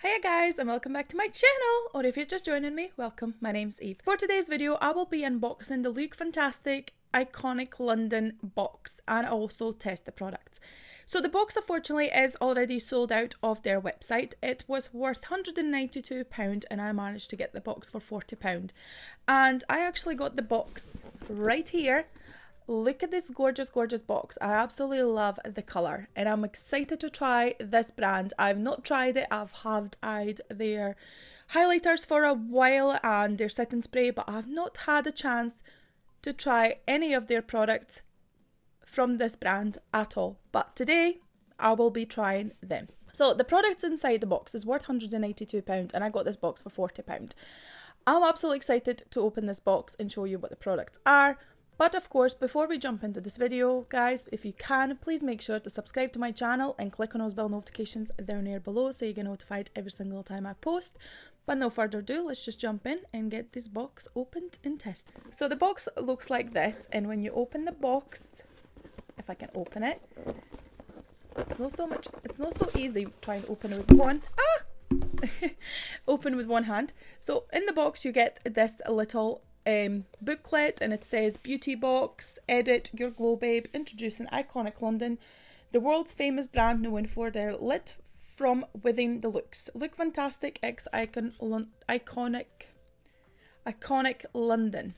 Hiya guys and welcome back to my channel, or if you're just joining me, welcome, my name's Eve. For today's video I will be unboxing the Lookfantastic Iconic London box and also test the products. So the box unfortunately is already sold out of their website. It was worth £192 and I managed to get the box for £40. And I actually got the box right here. Look at this gorgeous box. I absolutely love the colour and I'm excited to try this brand. I've not tried it. I've eyed their highlighters for a while and their setting spray, but I've not had a chance to try any of their products from this brand at all. But today I will be trying them. So the products inside the box is worth £182 and I got this box for £40. I'm absolutely excited to open this box and show you what the products are. But of course, before we jump into this video, guys, if you can, please make sure to subscribe to my channel and click on those bell notifications down there below so you get notified every single time I post. But no further ado, let's just jump in and get this box opened and tested. So the box looks like this, and when you open the box, if I can open it, it's not so easy trying to open it with one. Open with one hand. So in the box you get this little booklet, and it says Beauty Box, Edit Your Glow Babe, introducing Iconic London, the world's famous brand known for their lit from within the looks. Lookfantastic X Iconic London.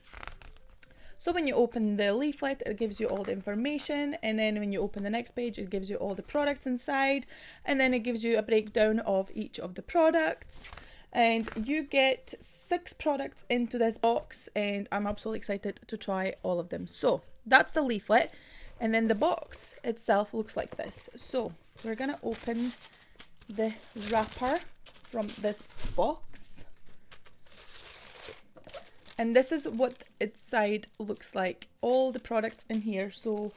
So when you open the leaflet, it gives you all the information, and then when you open the next page, it gives you all the products inside, and then it gives you a breakdown of each of the products. And you get 6 products into this box and I'm absolutely excited to try all of them. So that's the leaflet, and then the box itself looks like this. So we're gonna open the wrapper from this box, and this is what its side looks like, all the products in here. So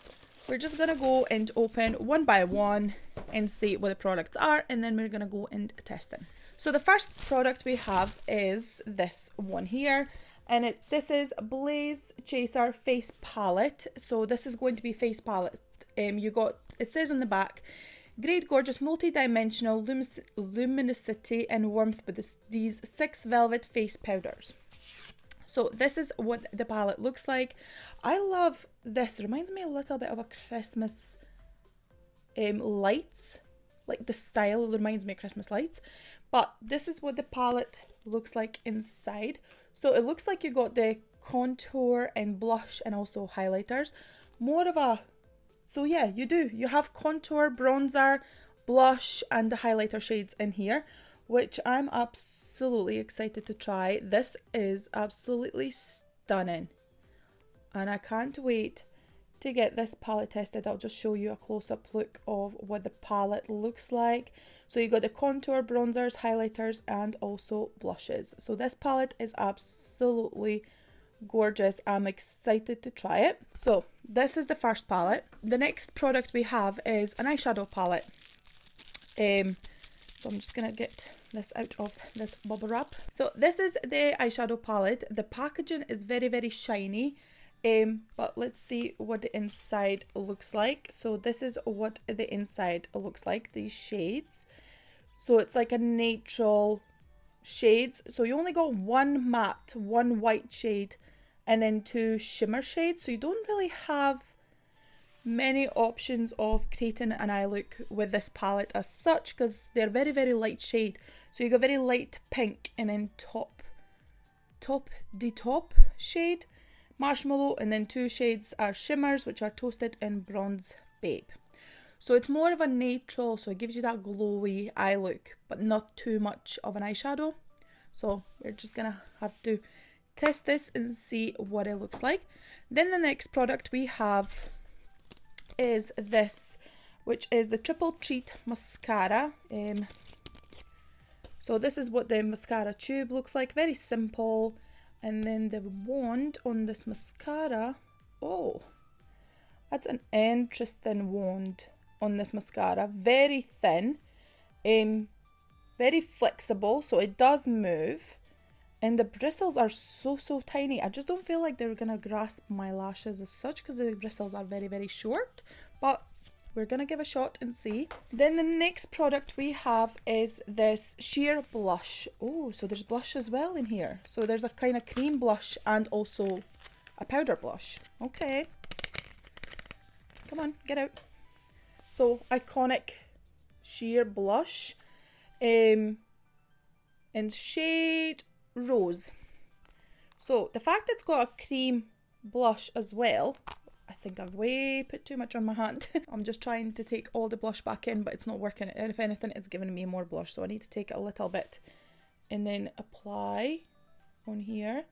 we're just gonna go and open one by one and see what the products are, and then we're gonna go and test them. So the first product we have is this one here, and this is Blaze Chaser Face Palette. So this is going to be face palette. It says on the back, great gorgeous multi-dimensional luminosity and warmth with these 6 velvet face powders. So this is what the palette looks like. I love this. It reminds me a little bit of a Christmas lights. Like the style reminds me of Christmas lights. But this is what the palette looks like inside. So it looks like you got the contour and blush and also highlighters. So yeah, you do. You have contour, bronzer, blush and the highlighter shades in here, which I'm absolutely excited to try. This is absolutely stunning. And I can't wait to get this palette tested. I'll just show you a close-up look of what the palette looks like. So you got the contour, bronzers, highlighters and also blushes. So this palette is absolutely gorgeous. I'm excited to try it. So this is the first palette. The next product we have is an eyeshadow palette. So I'm just gonna get this out of this bubble wrap. So this is the eyeshadow palette. The packaging is very shiny. But let's see what the inside looks like. So this is what the inside looks like, these shades. So it's like a natural shades. So you only got one matte, one white shade, and then 2 shimmer shades. So you don't really have many options of creating an eye look with this palette as such, because they're very light shade. So you got very light pink, and then top shade marshmallow, and then 2 shades are shimmers, which are toasted and bronze babe. So it's more of a natural, so it gives you that glowy eye look, but not too much of an eyeshadow. So we're just gonna have to test this and see what it looks like. Then the next product we have is this, which is the Triple Treat Mascara. So this is what the mascara tube looks like, very simple. And then the wand on this mascara, oh, that's an interesting wand on this mascara. Very thin, very flexible, so it does move. And the bristles are so tiny. I just don't feel like they're gonna grasp my lashes as such, because the bristles are very short. But we're gonna give a shot and see. Then the next product we have is this sheer blush. Oh, so there's blush as well in here. So there's a kind of cream blush and also a powder blush. Okay. Come on, get out. So, Iconic sheer blush in shade Rose. So, the fact it's got a cream blush as well, I think I've way put too much on my hand. I'm just trying to take all the blush back in, but it's not working. And if anything, it's giving me more blush. So I need to take a little bit and then apply on here.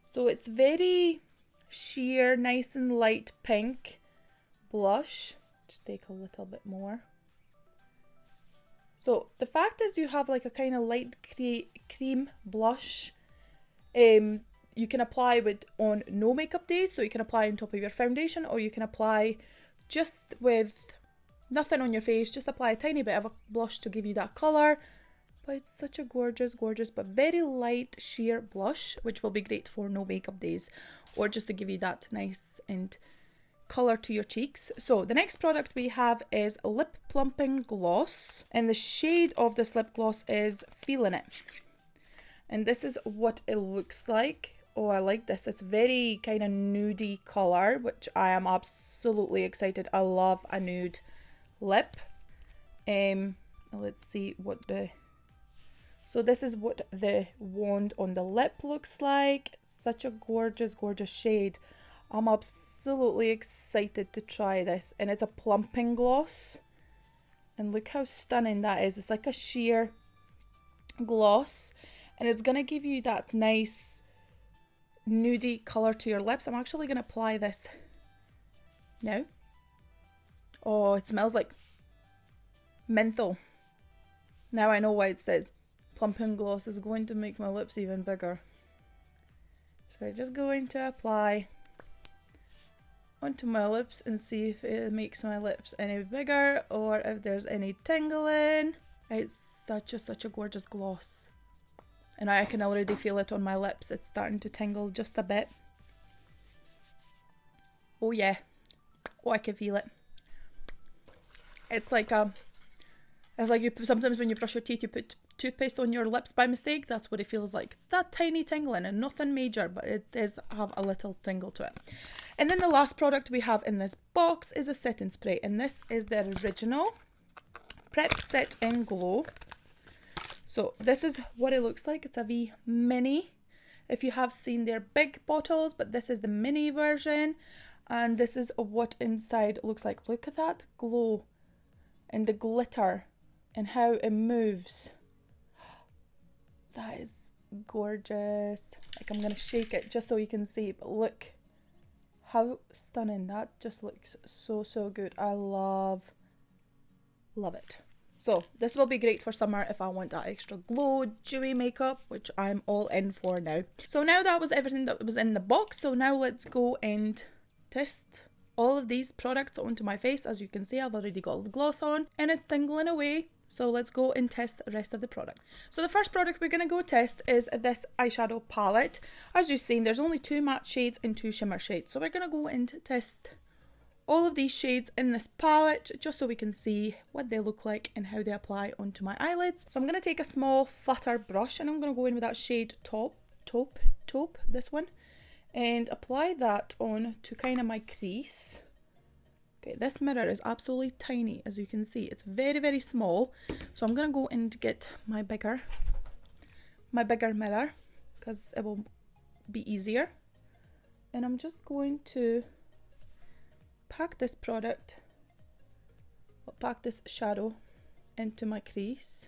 So it's very sheer, nice and light pink blush. Just take a little bit more. So the fact is you have like a kind of light cream blush. You can apply with on no makeup days, so you can apply on top of your foundation, or you can apply just with nothing on your face, just apply a tiny bit of a blush to give you that colour. But it's such a gorgeous but very light sheer blush, which will be great for no makeup days, or just to give you that nice and colour to your cheeks. So the next product we have is Lip Plumping Gloss, and the shade of this lip gloss is Feeling It. And this is what it looks like. Oh, I like this. It's very kind of nudie colour, which I am absolutely excited. I love a nude lip. Let's see what the... So this is what the wand on the lip looks like. It's such a gorgeous shade. I'm absolutely excited to try this. And it's a plumping gloss. And look how stunning that is. It's like a sheer gloss. And it's going to give you that nice nudie colour to your lips. I'm actually going to apply this now. Oh, it smells like menthol. Now I know why it says Plumping Gloss is going to make my lips even bigger. So I'm just going to apply onto my lips and see if it makes my lips any bigger or if there's any tingling. It's such a gorgeous gloss. And I can already feel it on my lips. It's starting to tingle just a bit. Oh yeah. Oh, I can feel it. It's like you sometimes when you brush your teeth, you put toothpaste on your lips by mistake. That's what it feels like. It's that tiny tingling and nothing major, but it does have a little tingle to it. And then the last product we have in this box is a setting spray, and this is the original Prep Set and Glow. So this is what it looks like. It's a wee mini. If you have seen their big bottles, but this is the mini version. And this is what inside looks like. Look at that glow and the glitter and how it moves. That is gorgeous. Like, I'm going to shake it just so you can see. But look how stunning. That just looks so good. I love it. So this will be great for summer if I want that extra glow, dewy makeup, which I'm all in for now. So now that was everything that was in the box. So now let's go and test all of these products onto my face. As you can see, I've already got the gloss on and it's tingling away. So let's go and test the rest of the products. So the first product we're going to go test is this eyeshadow palette. As you've seen, there's only 2 matte shades and 2 shimmer shades. So we're going to go and test all of these shades in this palette just so we can see what they look like and how they apply onto my eyelids. So I'm going to take a small flatter brush and I'm going to go in with that shade taupe, this one, and apply that on to kind of my crease. Okay, this mirror is absolutely tiny, as you can see. It's very small. So I'm going to go and get my bigger mirror because it will be easier. And I'm just going to pack this shadow into my crease.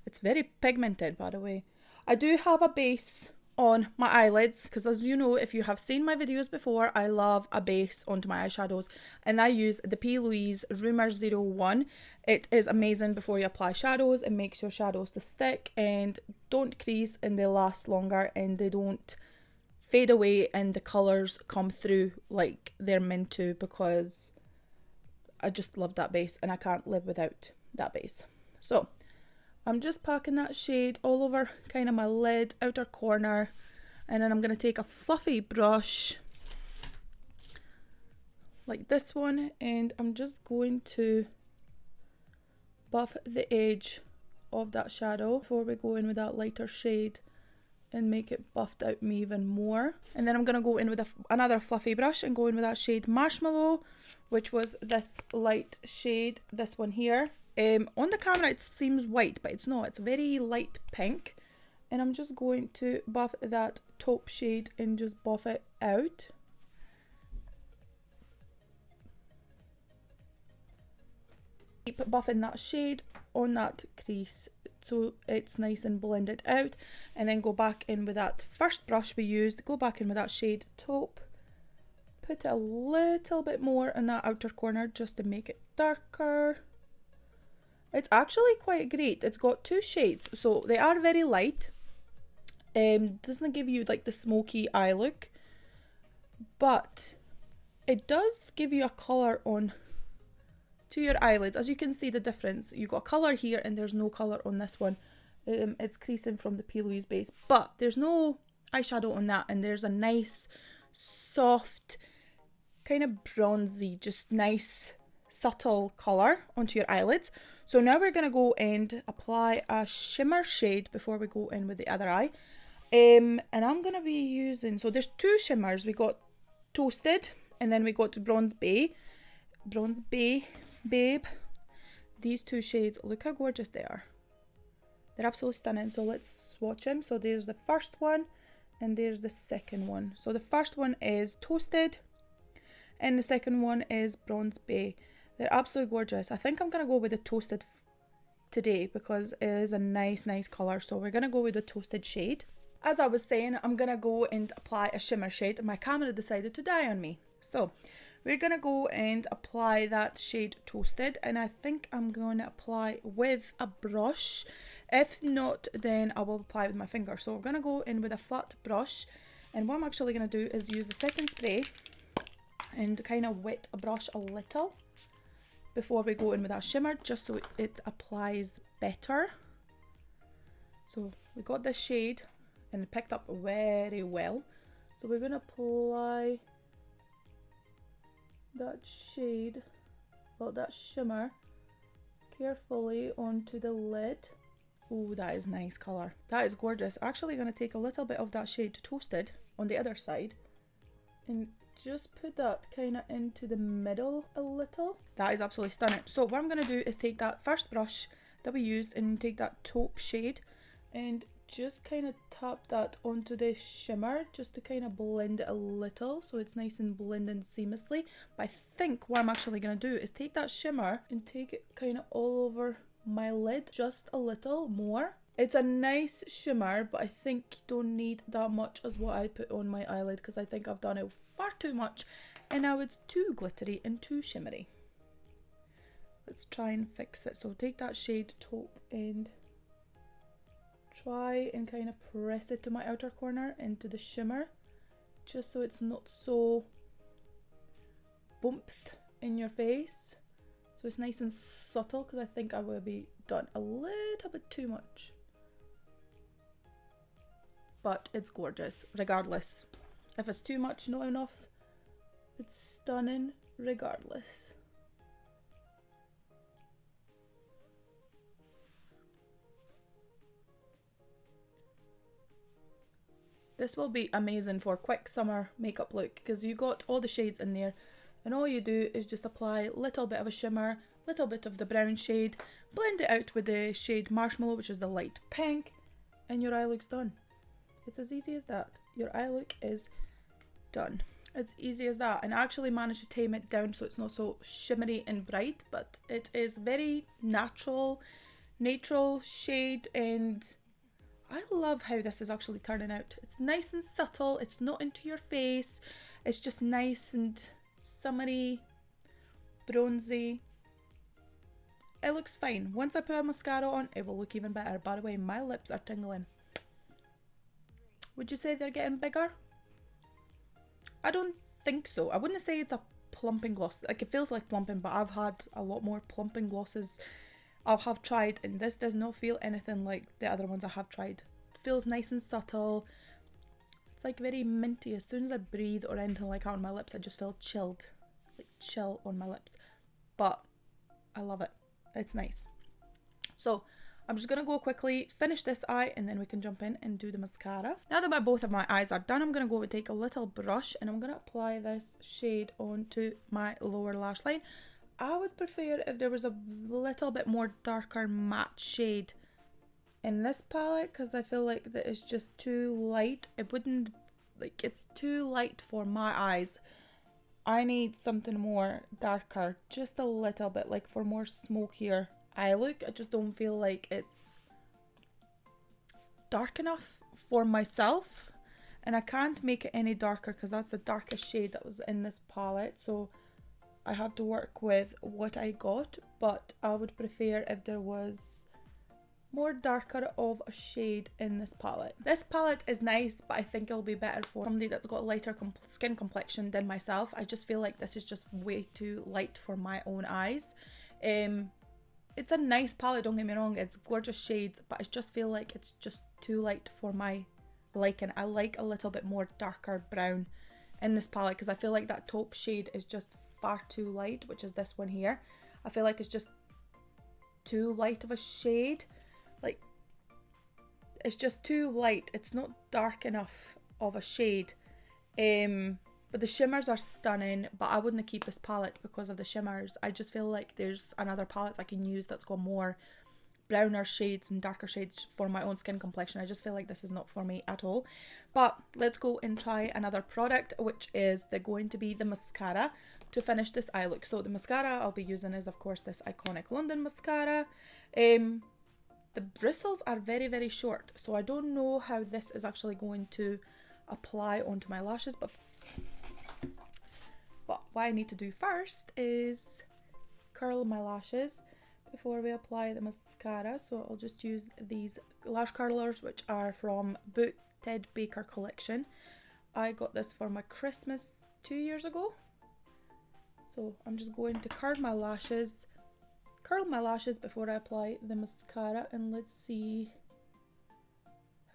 It's very pigmented, by the way. I do have a base on my eyelids because, as you know, if you have seen my videos before, I love a base onto my eyeshadows, and I use the P. Louise Rumor 01. It is amazing before you apply shadows. It makes your shadows to stick and don't crease, and they last longer and they don't fade away and the colours come through like they're meant to, because I just love that base and I can't live without that base. So I'm just packing that shade all over kind of my lid, outer corner, and then I'm going to take a fluffy brush like this one, and I'm just going to buff the edge of that shadow before we go in with that lighter shade and make it buffed out me even more. And then I'm going to go in with another fluffy brush and go in with that shade Marshmallow, which was this light shade, this one here. On the camera it seems white, but it's not. It's very light pink. And I'm just going to buff that taupe shade and just buff it out. Keep buffing that shade on that crease so it's nice and blended out, and then go back in with that first brush we used, go back in with that shade taupe, put a little bit more in that outer corner just to make it darker. It's actually quite great. It's got two shades, so they are very light. Doesn't give you like the smoky eye look, but it does give you a colour on to your eyelids. As you can see the difference, you got colour here and there's no colour on this one. It's creasing from the P. Louise base, but there's no eyeshadow on that, and there's a nice soft kind of bronzy, just nice subtle colour onto your eyelids. So now we're going to go and apply a shimmer shade before we go in with the other eye. And I'm going to be using, so there's two shimmers. We got Toasted and then we got Bronze Babe. These two shades, look how gorgeous they are. They're absolutely stunning. So let's swatch them. So there's the first one and there's the second one. So the first one is Toasted and the second one is Bronze Bay. They're absolutely gorgeous. I think I'm going to go with the Toasted today because it is a nice colour. So we're going to go with the Toasted shade. As I was saying, I'm going to go and apply a shimmer shade. My camera decided to die on me. So we're going to go and apply that shade Toasted, and I think I'm going to apply with a brush. If not, then I will apply with my finger. So we're going to go in with a flat brush, and what I'm actually going to do is use the second spray and kind of wet a brush a little before we go in with that shimmer, just so it applies better. So we got this shade and it picked up very well. So we're going to apply that shade, well, that shimmer, carefully onto the lid. Oh, that is nice colour. That is gorgeous. Actually going to take a little bit of that shade Toasted on the other side and just put that kind of into the middle a little. That is absolutely stunning. So what I'm going to do is take that first brush that we used and take that taupe shade and just kind of tap that onto the shimmer just to kind of blend it a little so it's nice and blended seamlessly. But I think what I'm actually going to do is take that shimmer and take it kind of all over my lid just a little more. It's a nice shimmer, but I think you don't need that much as what I put on my eyelid because I think I've done it far too much and now it's too glittery and too shimmery. Let's try and fix it. So take that shade taupe and try and kind of press it to my outer corner into the shimmer just so it's not so bumped in your face. So it's nice and subtle because I think I will be done a little bit too much. But it's gorgeous regardless. If it's too much, not enough, it's stunning regardless. This will be amazing for quick summer makeup look because you got all the shades in there and all you do is just apply a little bit of a shimmer, little bit of the brown shade, blend it out with the shade Marshmallow, which is the light pink, and your eye look's done. It's as easy as that. Your eye look is done. It's easy as that, and I actually managed to tame it down so it's not so shimmery and bright, but it is very natural shade, and I love how this is actually turning out. It's nice and subtle, it's not into your face, it's just nice and summery, bronzy. It looks fine. Once I put a mascara on, it will look even better. By the way, my lips are tingling. Would you say they're getting bigger? I don't think so. I wouldn't say it's a plumping gloss. Like, it feels like plumping, but I've had a lot more plumping glosses I have tried, and this does not feel anything like the other ones I have tried. It feels nice and subtle. It's like very minty. As soon as I breathe or anything like that on my lips, I just feel chilled, like chill on my lips. But I love it. It's nice. So I'm just going to go quickly finish this eye, and then we can jump in and do the mascara. Now that both of my eyes are done, I'm going to go and take a little brush, and I'm going to apply this shade onto my lower lash line. I would prefer if there was a little bit more darker matte shade in this palette, because I feel like that is just too light. It wouldn't, like, it's too light for my eyes. I need something more darker, just a little bit, like for more smokier eye look. I just don't feel like it's dark enough for myself, and I can't make it any darker because that's the darkest shade that was in this palette, so I have to work with what I got. But I would prefer if there was more darker of a shade in this palette. This palette is nice, but I think it'll be better for somebody that's got a lighter skin complexion than myself. I just feel like this is just way too light for my own eyes. It's a nice palette, don't get me wrong, it's gorgeous shades, but I just feel like it's just too light for my liking. I like a little bit more darker brown in this palette, because I feel like that taupe shade is just far too light, which is this one here. I feel like it's just too light of a shade. Like, it's just too light. It's not dark enough of a shade. But the shimmers are stunning, but I wouldn't keep this palette because of the shimmers. I just feel like there's another palette I can use that's got more browner shades and darker shades for my own skin complexion. I just feel like this is not for me at all. But let's go and try another product, which is going to be the mascara to finish this eye look. So the mascara I'll be using is, of course, this iconic London mascara. The bristles are very, very short, so I don't know how this is actually going to apply onto my lashes, but what I need to do first is curl my lashes before we apply the mascara. So I'll just use these lash curlers, which are from Boots Ted Baker collection. I got this for my Christmas 2 years ago. So I'm just going to curl my lashes before I apply the mascara, and let's see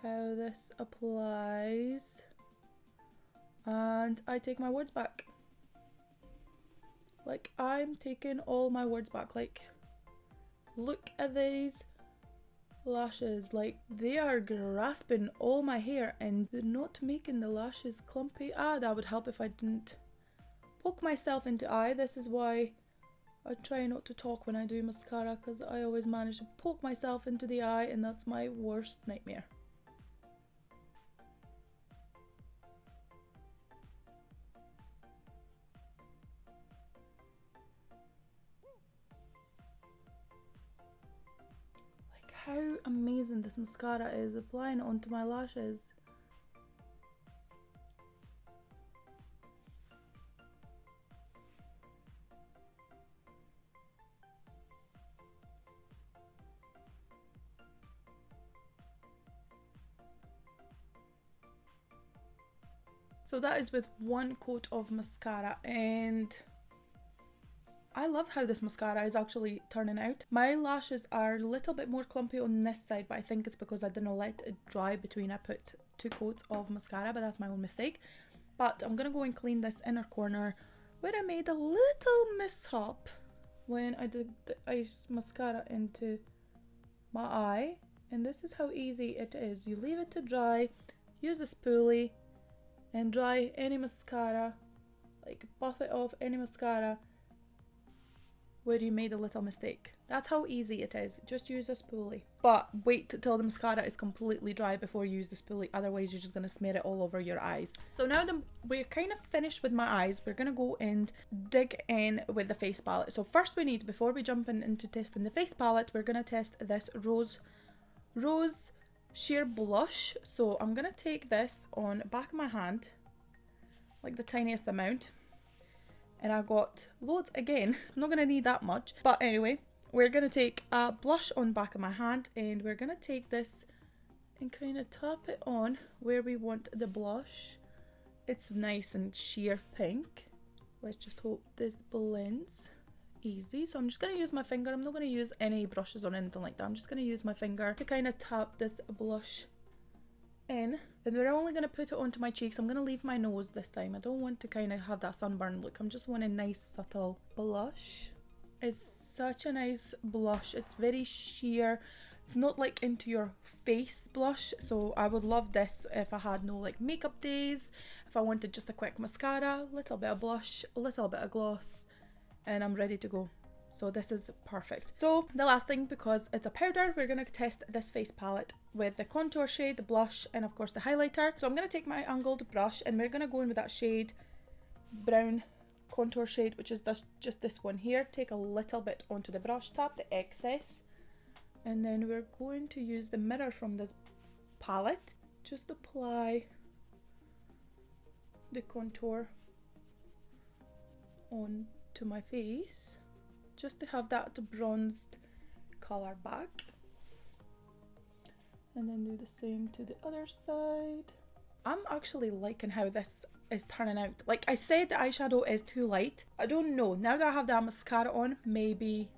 how this applies. And I take my words back. Like, I'm taking all my words back. Like, look at these lashes. Like, they are grasping all my hair and they're not making the lashes clumpy. That would help if I didn't poke myself into eye. This is why I try not to talk when I do mascara, because I always manage to poke myself into the eye, and that's my worst nightmare. Like, how amazing this mascara is applying it onto my lashes. So that is with one coat of mascara, and I love how this mascara is actually turning out. My lashes are a little bit more clumpy on this side, but I think it's because I didn't let it dry between I put 2 coats of mascara, but that's my own mistake. But I'm gonna go and clean this inner corner where I made a little mishap when I did the mascara into my eye. And this is how easy it is. You leave it to dry, use a spoolie, and dry any mascara, like buff it off any mascara where you made a little mistake. That's how easy it is. Just use a spoolie. But wait till the mascara is completely dry before you use the spoolie, otherwise you're just going to smear it all over your eyes. So now that we're kind of finished with my eyes, we're going to go and dig in with the face palette. So first we need, before we jump into testing the face palette, we're going to test this Rose Sheer Blush. So I'm going to take this on the back of my hand, like the tiniest amount. And I got loads again. I'm not going to need that much. But anyway, we're going to take a blush on the back of my hand, and we're going to take this and kind of tap it on where we want the blush. It's nice and sheer pink. Let's just hope this blends. easy. So I'm just going to use my finger. I'm not going to use any brushes or anything like that. I'm just going to use my finger to kind of tap this blush in. And we're only going to put it onto my cheeks. I'm going to leave my nose this time. I don't want to kind of have that sunburn look. I'm just wanting a nice subtle blush. It's such a nice blush. It's very sheer. It's not like into your face blush, so I would love this if I had no like makeup days, if I wanted just a quick mascara, a little bit of blush, a little bit of gloss, and I'm ready to go. So this is perfect. So the last thing, because it's a powder, we're going to test this face palette with the contour shade, the blush, and of course the highlighter. So I'm going to take my angled brush and we're going to go in with that shade, brown contour shade, which is just this one here. Take a little bit onto the brush, tap the excess, and then we're going to use the mirror from this palette. Just apply the contour onto my face, just to have that bronzed color back. And then do the same to the other side. I'm actually liking how this is turning out. Like I said, the eyeshadow is too light. I don't know, now that I have that mascara on, maybe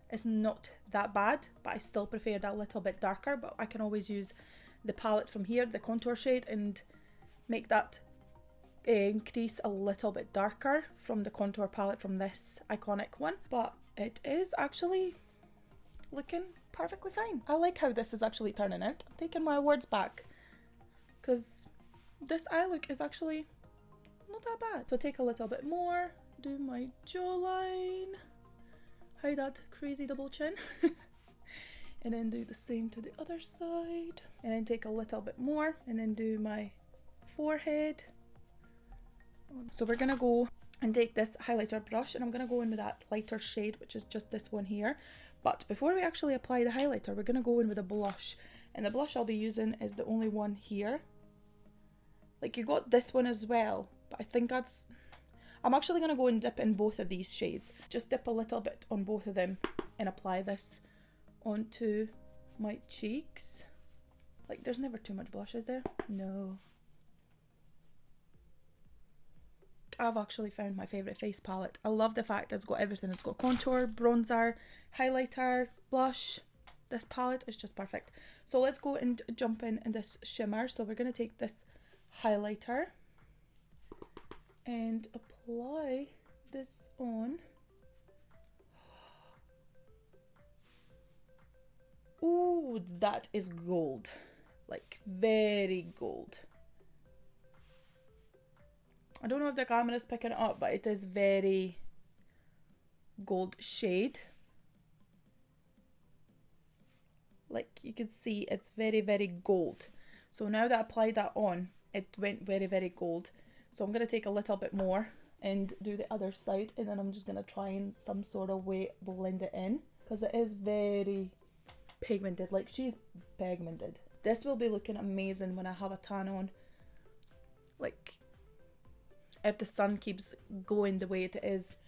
it's not that bad, but I still prefer that a little bit darker. But I can always use the palette from here, the contour shade, and make that increase a little bit darker from the contour palette from this iconic one. But it is actually looking perfectly fine. I like how this is actually turning out. I'm taking my words back, because this eye look is actually not that bad. So take a little bit more, do my jawline, hide that crazy double chin, and then do the same to the other side, and then take a little bit more and then do my forehead. So we're gonna go and take this highlighter brush, and I'm gonna go in with that lighter shade, which is just this one here. But before we actually apply the highlighter, we're gonna go in with a blush, and the blush I'll be using is the only one here. Like, you got this one as well, but I think I'm actually gonna go and dip in both of these shades. Just dip a little bit on both of them and apply this onto my cheeks. Like, there's never too much blush, is there? No. I've actually found my favourite face palette. I love the fact that it's got everything. It's got contour, bronzer, highlighter, blush. This palette is just perfect. So let's go and jump in this shimmer. So we're going to take this highlighter and apply this on. Ooh, that is gold. Like, very gold. I don't know if the camera is picking it up, but it is very gold shade. Like, you can see it's very, very gold. So now that I applied that on, it went very, very gold. So I'm going to take a little bit more and do the other side, and then I'm just going to try and some sort of way blend it in, because it is very pigmented. Like, she's pigmented. This will be looking amazing when I have a tan on. Like, if the sun keeps going the way it is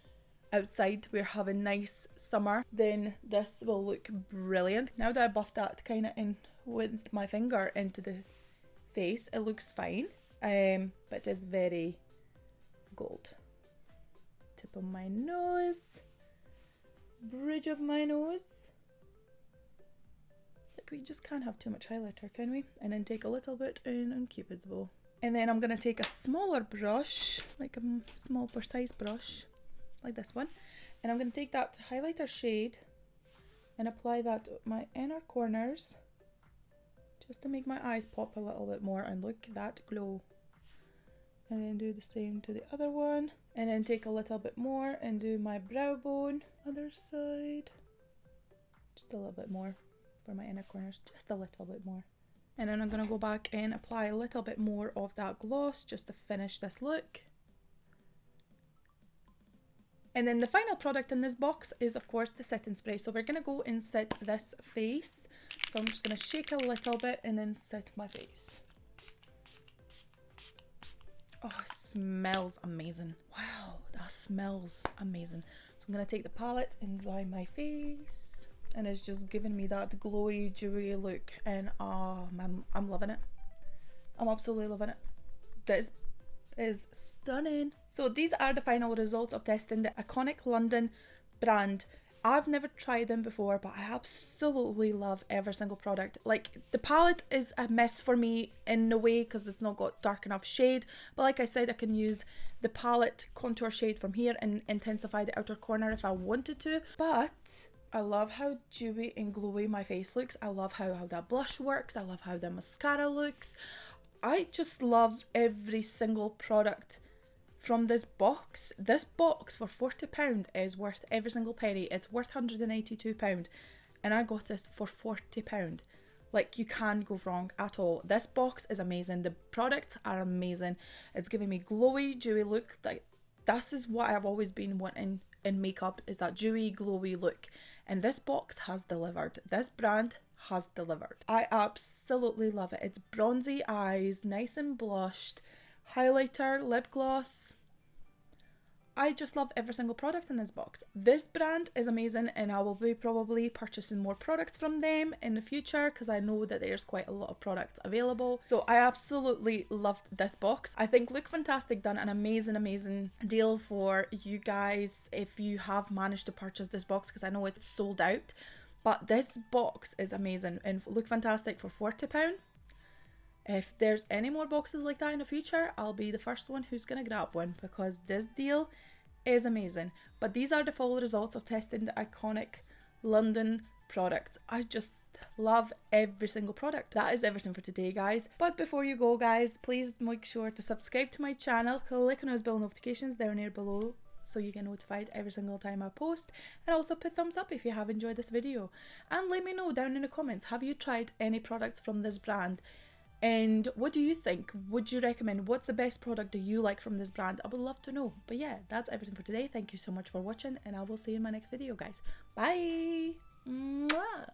outside, we're having nice summer, then this will look brilliant. Now that I buffed that kind of in with my finger into the face, it looks fine, but it is very gold. Tip of my nose, bridge of my nose. Like, we just can't have too much highlighter, can we? And then take a little bit in on Cupid's bow. And then I'm going to take a smaller brush, like a small precise brush, like this one. And I'm going to take that highlighter shade and apply that to my inner corners, just to make my eyes pop a little bit more and look that glow. And then do the same to the other one. And then take a little bit more and do my brow bone, other side. Just a little bit more for my inner corners, just a little bit more. And then I'm going to go back and apply a little bit more of that gloss just to finish this look. And then the final product in this box is, of course, the setting spray. So we're going to go and set this face. So I'm just going to shake a little bit and then set my face. Oh, it smells amazing. Wow, that smells amazing. So I'm going to take the palette and dry my face. And it's just giving me that glowy, dewy look, and oh man, I'm loving it. I'm absolutely loving it. This is stunning. So these are the final results of testing the iconic London brand, I've never tried them before, but I absolutely love every single product. Like, the palette is a mess for me in a way because it's not got dark enough shade, but like I said, I can use the palette contour shade from here and intensify the outer corner if I wanted to. But I love how dewy and glowy my face looks. I love how that blush works. I love how the mascara looks. I just love every single product from this box. This box for £40 is worth every single penny. It's worth £182 and I got it for £40. Like, you can't go wrong at all. This box is amazing. The products are amazing. It's giving me glowy, dewy look. Like, this is what I've always been wanting in makeup, is that dewy, glowy look. And this box has delivered. This brand has delivered. I absolutely love it. It's bronzy eyes, nice and blushed, highlighter, lip gloss. I just love every single product in this box. This brand is amazing and I will be probably purchasing more products from them in the future because I know that there's quite a lot of products available. So I absolutely loved this box. I think Lookfantastic done an amazing deal for you guys if you have managed to purchase this box, because I know it's sold out. But this box is amazing and Lookfantastic for £40. If there's any more boxes like that in the future, I'll be the first one who's gonna grab one because this deal is amazing. But these are the full results of testing the iconic London products. I just love every single product. That is everything for today, guys. But before you go, guys, please make sure to subscribe to my channel, click on those bell notifications down here below so you get notified every single time I post, and also put thumbs up if you have enjoyed this video. And let me know down in the comments, have you tried any products from this brand? And what do you think? Would you recommend? What's the best product do you like from this brand? I would love to know. But yeah, that's everything for today. Thank you so much for watching and I will see you in my next video, guys. Bye! Mwah!